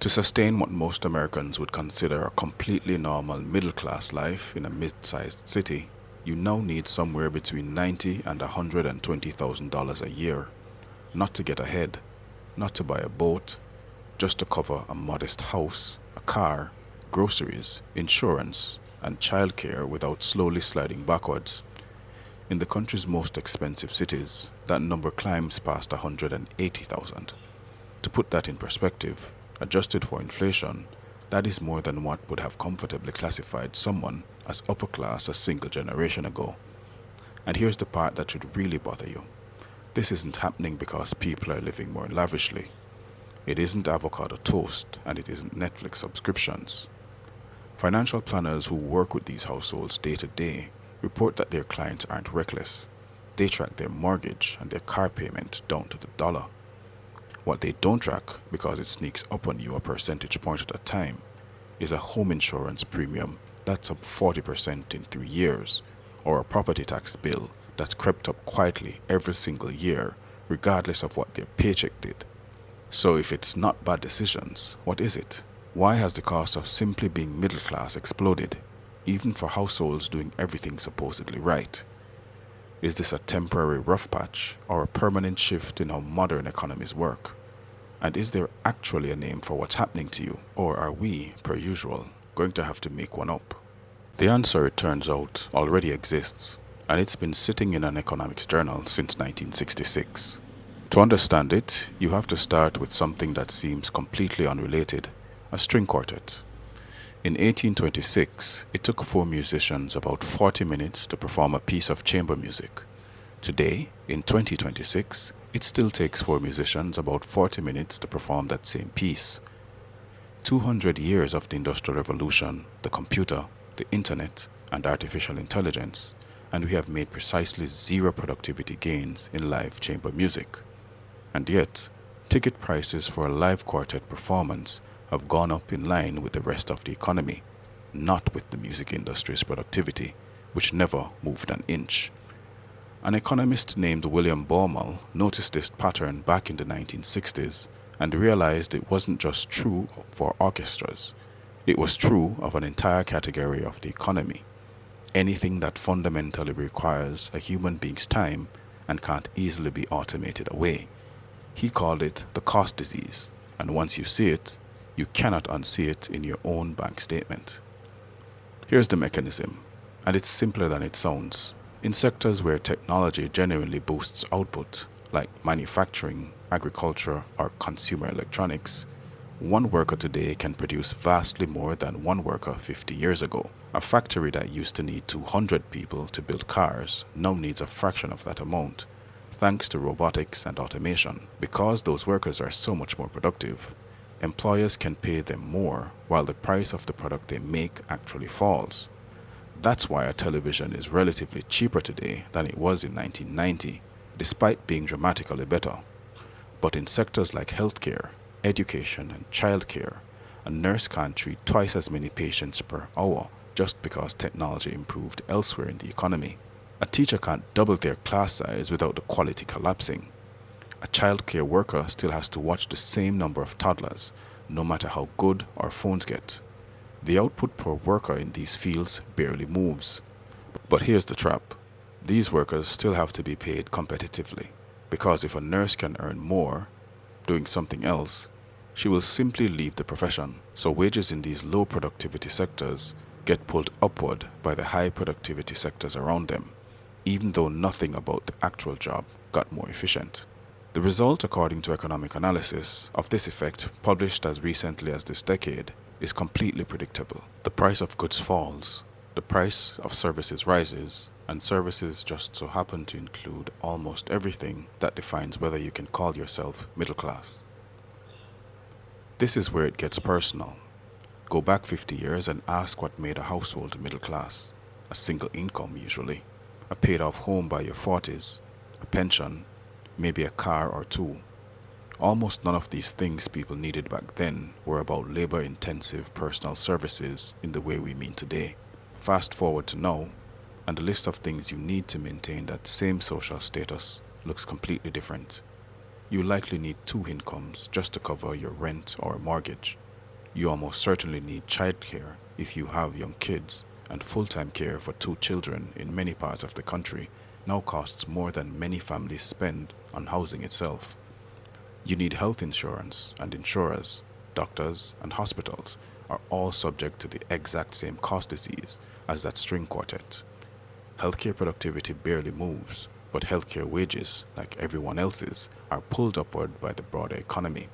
To sustain what most Americans would consider a completely normal middle-class life in a mid-sized city, you now need somewhere between $90,000 and $120,000 a year, not to get ahead, not to buy a boat, just to cover a modest house, a car, groceries, insurance, and childcare without slowly sliding backwards. In the country's most expensive cities, that number climbs past 180,000. To put that in perspective, adjusted for inflation, that is more than what would have comfortably classified someone as upper class a single generation ago. And here's the part that should really bother you. This isn't happening because people are living more lavishly. It isn't avocado toast, and it isn't Netflix subscriptions. Financial planners who work with these households day to day report that their clients aren't reckless. They track their mortgage and their car payment down to the dollar. What they don't track, because it sneaks up on you a percentage point at a time, is a home insurance premium that's up 40% in 3 years, or a property tax bill that's crept up quietly every single year, regardless of what their paycheck did. So if it's not bad decisions, what is it? Why has the cost of simply being middle class exploded, even for households doing everything supposedly right? Is this a temporary rough patch or a permanent shift in how modern economies work? And is there actually a name for what's happening to you, or are we, per usual, going to have to make one up? The answer, it turns out, already exists, and it's been sitting in an economics journal since 1966. To understand it, you have to start with something that seems completely unrelated: a string quartet. In 1826, it took 4 musicians about 40 minutes to perform a piece of chamber music. Today, in 2026, it still takes 4 musicians about 40 minutes to perform that same piece. 200 years of the Industrial Revolution, the computer, the internet, and artificial intelligence, and we have made precisely 0 productivity gains in live chamber music. And yet, ticket prices for a live quartet performance have gone up in line with the rest of the economy, not with the music industry's productivity, which never moved an inch. An economist named William Baumol noticed this pattern back in the 1960s and realized it wasn't just true for orchestras. It was true of an entire category of the economy. Anything that fundamentally requires a human being's time and can't easily be automated away. He called it the cost disease, and once you see it, you cannot unsee it in your own bank statement. Here's the mechanism, and it's simpler than it sounds. In sectors where technology genuinely boosts output, like manufacturing, agriculture, or consumer electronics, one worker today can produce vastly more than one worker 50 years ago. A factory that used to need 200 people to build cars now needs a fraction of that amount, thanks to robotics and automation. Because those workers are so much more productive, employers can pay them more while the price of the product they make actually falls. That's why a television is relatively cheaper today than it was in 1990, despite being dramatically better. But in sectors like healthcare, education, and childcare, a nurse can't treat twice as many patients per hour just because technology improved elsewhere in the economy. A teacher can't double their class size without the quality collapsing. A childcare worker still has to watch the same number of toddlers, no matter how good our phones get. The output per worker in these fields barely moves. But here's the trap. These workers still have to be paid competitively, because if a nurse can earn more doing something else, she will simply leave the profession. So wages in these low productivity sectors get pulled upward by the high productivity sectors around them, even though nothing about the actual job got more efficient. The result, according to economic analysis, of this effect, published as recently as this decade, is completely predictable. The price of goods falls, the price of services rises, and services just so happen to include almost everything that defines whether you can call yourself middle class. This is where it gets personal. Go back 50 years and ask what made a household middle class. A single income, usually. A paid-off home by your 40s. A pension. Maybe a car or 2. Almost none of these things people needed back then were about labor-intensive personal services in the way we mean today. Fast forward to now, and the list of things you need to maintain that same social status looks completely different. You likely need 2 incomes just to cover your rent or mortgage. You almost certainly need childcare if you have young kids, and full-time care for 2 children in many parts of the country now costs more than many families spend on housing itself. You need health insurance, and insurers, doctors, and hospitals are all subject to the exact same cost disease as that string quartet. Healthcare productivity barely moves, but healthcare wages, like everyone else's, are pulled upward by the broader economy.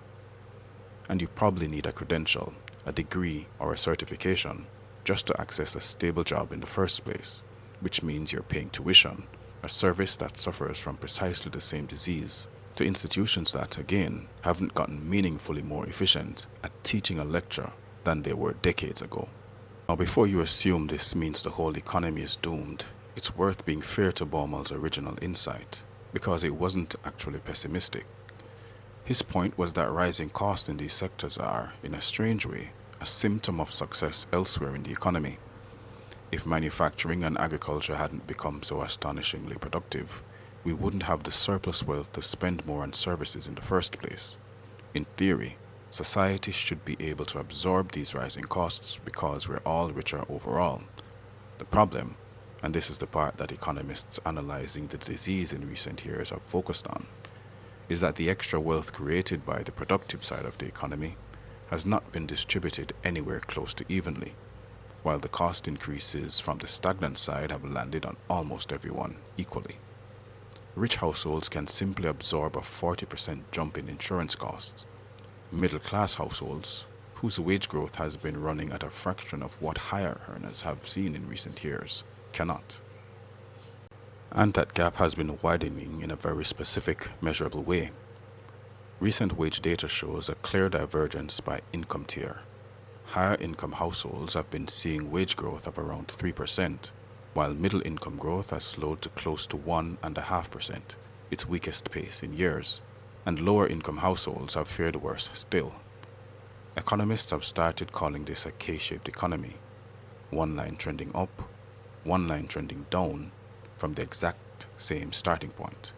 And you probably need a credential, a degree, or a certification just to access a stable job in the first place, which means you're paying tuition, a service that suffers from precisely the same disease, to institutions that, again, haven't gotten meaningfully more efficient at teaching a lecture than they were decades ago. Now, before you assume this means the whole economy is doomed, it's worth being fair to Baumol's original insight, because it wasn't actually pessimistic. His point was that rising costs in these sectors are, in a strange way, a symptom of success elsewhere in the economy. If manufacturing and agriculture hadn't become so astonishingly productive, we wouldn't have the surplus wealth to spend more on services in the first place. In theory, society should be able to absorb these rising costs because we're all richer overall. The problem, and this is the part that economists analyzing the disease in recent years have focused on, is that the extra wealth created by the productive side of the economy has not been distributed anywhere close to evenly, while the cost increases from the stagnant side have landed on almost everyone equally. Rich households can simply absorb a 40% jump in insurance costs. Middle-class households, whose wage growth has been running at a fraction of what higher earners have seen in recent years, cannot. And that gap has been widening in a very specific, measurable way. Recent wage data shows a clear divergence by income tier. Higher income households have been seeing wage growth of around 3%, while middle income growth has slowed to close to 1.5%, its weakest pace in years, and lower income households have fared worse still. Economists have started calling this a K-shaped economy, one line trending up, one line trending down, from the exact same starting point.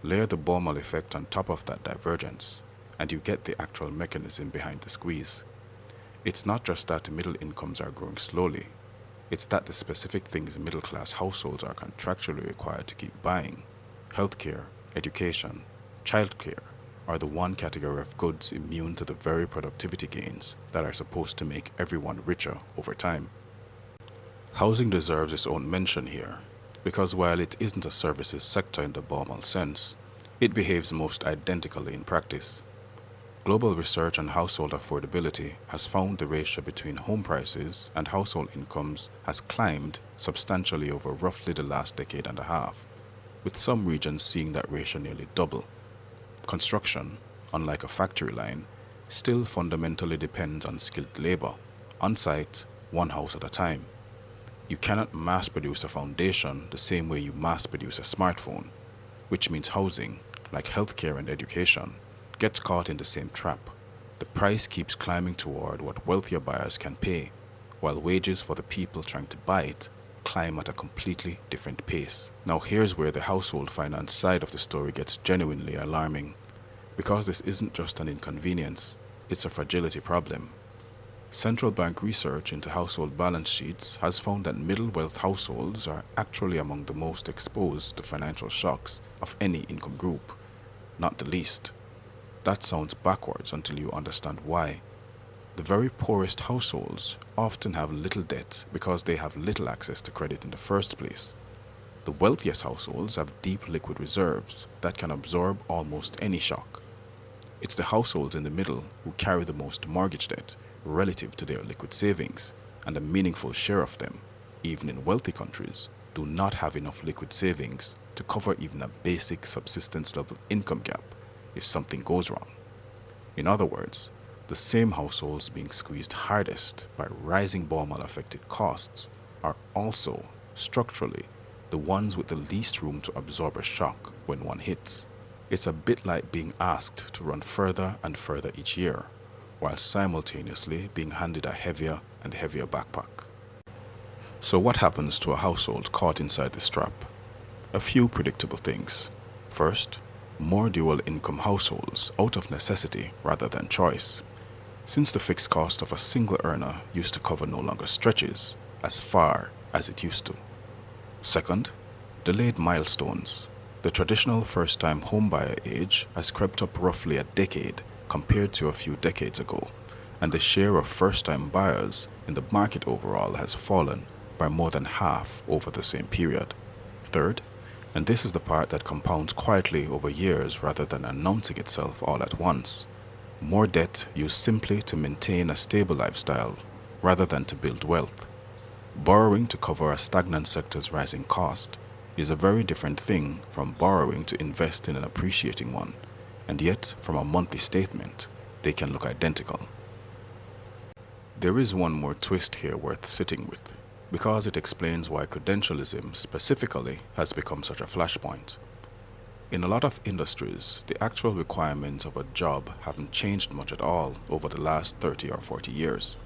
Layer the Baumol effect on top of that divergence, and you get the actual mechanism behind the squeeze. It's not just that middle incomes are growing slowly, it's that the specific things middle-class households are contractually required to keep buying, healthcare, education, childcare, are the one category of goods immune to the very productivity gains that are supposed to make everyone richer over time. Housing deserves its own mention here, because while it isn't a services sector in the Baumol sense, it behaves most identically in practice. Global research on household affordability has found the ratio between home prices and household incomes has climbed substantially over roughly the last decade and a half, with some regions seeing that ratio nearly double. Construction, unlike a factory line, still fundamentally depends on skilled labor, on site, one house at a time. You cannot mass produce a foundation the same way you mass produce a smartphone, which means housing, like healthcare and education, gets caught in the same trap. The price keeps climbing toward what wealthier buyers can pay, while wages for the people trying to buy it climb at a completely different pace. Now here's where the household finance side of the story gets genuinely alarming, because this isn't just an inconvenience, it's a fragility problem. Central bank research into household balance sheets has found that middle-wealth households are actually among the most exposed to financial shocks of any income group, not the least. That sounds backwards until you understand why. The very poorest households often have little debt because they have little access to credit in the first place. The wealthiest households have deep liquid reserves that can absorb almost any shock. It's the households in the middle who carry the most mortgage debt relative to their liquid savings, and a meaningful share of them, even in wealthy countries, do not have enough liquid savings to cover even a basic subsistence level income gap if something goes wrong. In other words, the same households being squeezed hardest by rising Baumol affected costs are also, structurally, the ones with the least room to absorb a shock when one hits. It's a bit like being asked to run further and further each year, while simultaneously being handed a heavier and heavier backpack. So what happens to a household caught inside this trap? A few predictable things. First, more dual income households out of necessity rather than choice. since the fixed cost of a single earner used to cover no longer stretches as far as it used to. Second, delayed milestones. The traditional first-time homebuyer age has crept up roughly a decade compared to a few decades ago, and the share of first-time buyers in the market overall has fallen by more than half over the same period. Third, and this is the part that compounds quietly over years rather than announcing itself all at once, more debt used simply to maintain a stable lifestyle rather than to build wealth. Borrowing to cover a stagnant sector's rising cost is a very different thing from borrowing to invest in an appreciating one, and yet from a monthly statement, they can look identical. There is one more twist here worth sitting with, because it explains why credentialism specifically has become such a flashpoint. In a lot of industries, the actual requirements of a job haven't changed much at all over the last 30 or 40 years.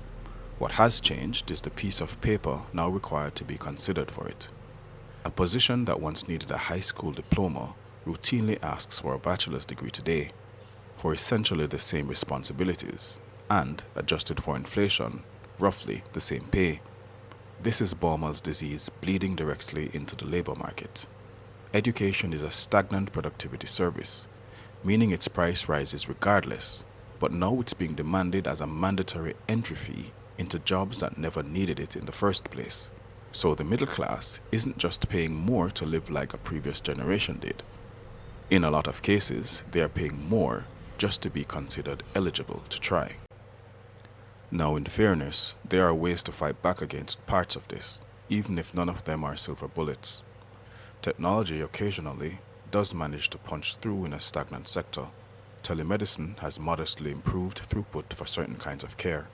What has changed is the piece of paper now required to be considered for it. A position that once needed a high school diploma routinely asks for a bachelor's degree today, for essentially the same responsibilities, and, adjusted for inflation, roughly the same pay. This is Baumol's disease bleeding directly into the labor market. Education is a stagnant productivity service, meaning its price rises regardless, but now it's being demanded as a mandatory entry fee into jobs that never needed it in the first place. So the middle class isn't just paying more to live like a previous generation did. In a lot of cases, they are paying more just to be considered eligible to try. Now, in fairness, there are ways to fight back against parts of this, even if none of them are silver bullets. Technology occasionally does manage to punch through in a stagnant sector. Telemedicine has modestly improved throughput for certain kinds of care,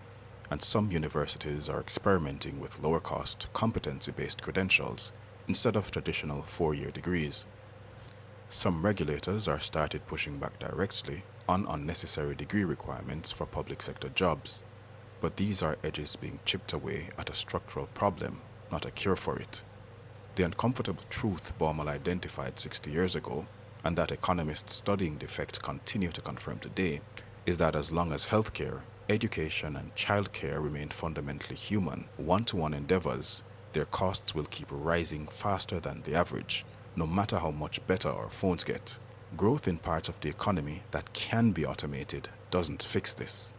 and some universities are experimenting with lower-cost, competency-based credentials instead of traditional 4-year degrees. Some regulators are started pushing back directly on unnecessary degree requirements for public sector jobs, but these are edges being chipped away at a structural problem, not a cure for it. The uncomfortable truth Baumol identified 60 years ago, and that economists studying the effect continue to confirm today, is that as long as healthcare, education, and childcare remain fundamentally human, one-to-one endeavors, their costs will keep rising faster than the average, no matter how much better our phones get. Growth in parts of the economy that can be automated doesn't fix this.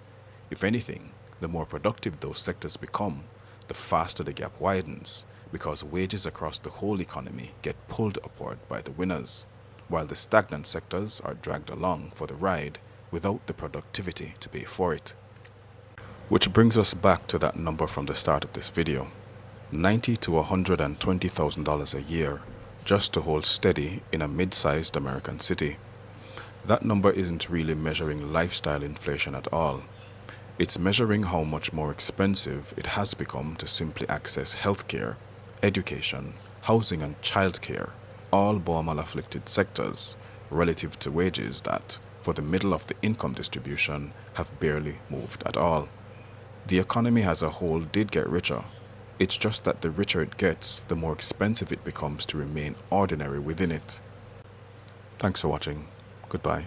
If anything, the more productive those sectors become, the faster the gap widens, because wages across the whole economy get pulled upward by the winners, while the stagnant sectors are dragged along for the ride without the productivity to pay for it. Which brings us back to that number from the start of this video, $90,000 to $120,000 a year just to hold steady in a mid-sized American city. That number isn't really measuring lifestyle inflation at all. It's measuring how much more expensive it has become to simply access healthcare, education, housing, and childcare, all Baumol-afflicted sectors, relative to wages that, for the middle of the income distribution, have barely moved at all. The economy as a whole did get richer. It's just that the richer it gets, the more expensive it becomes to remain ordinary within it. Thanks for watching. Goodbye.